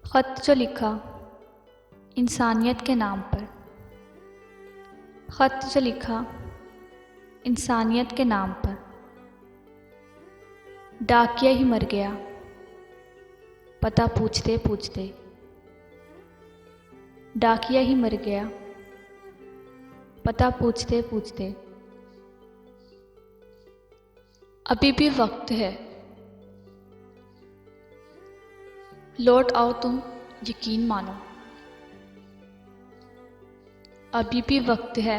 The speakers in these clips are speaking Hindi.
ख़त जो लिखा इंसानियत के नाम पर। ख़त जो लिखा इंसानियत के नाम पर। डाकिया ही मर गया पता पूछते पूछते। डाकिया ही मर गया पता पूछते पूछते। अभी भी वक्त है, लौट आओ तुम यकीन मानो। अभी भी वक्त है,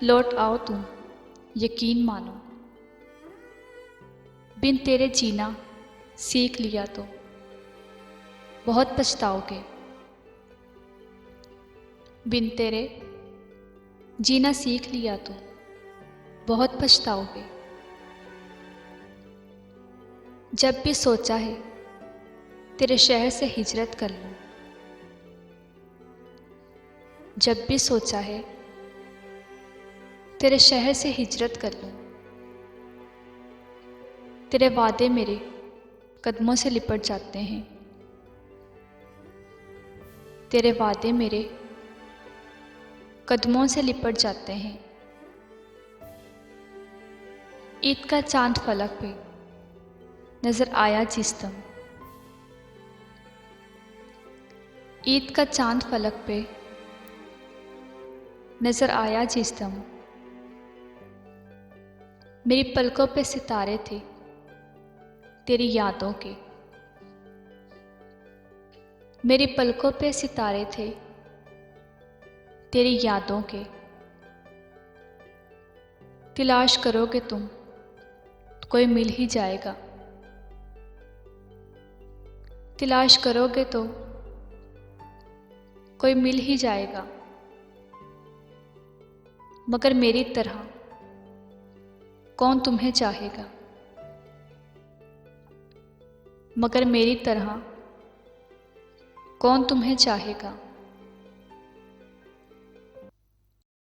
लौट आओ तुम यकीन मानो। बिन तेरे जीना सीख लिया तो बहुत पछताओगे। बिन तेरे जीना सीख लिया तो बहुत पछताओगे। जब भी सोचा है तेरे शहर से हिजरत कर लूं, जब भी सोचा है तेरे शहर से हिजरत कर लूं, तेरे वादे मेरे कदमों से लिपट जाते हैं। तेरे वादे मेरे कदमों से लिपट जाते हैं। ईद का चांद फलक पे नजर आया जिस दम, ईद का चांद फलक पे नजर आया जिस दम। मेरी पलकों पे सितारे थे तेरी यादों के। मेरी पलकों पे सितारे थे तेरी यादों के। तलाश करोगे तुम तो कोई मिल ही जाएगा। तलाश करोगे तो कोई मिल ही जाएगा। मगर मेरी तरह कौन तुम्हें चाहेगा। मगर मेरी तरह कौन तुम्हें चाहेगा।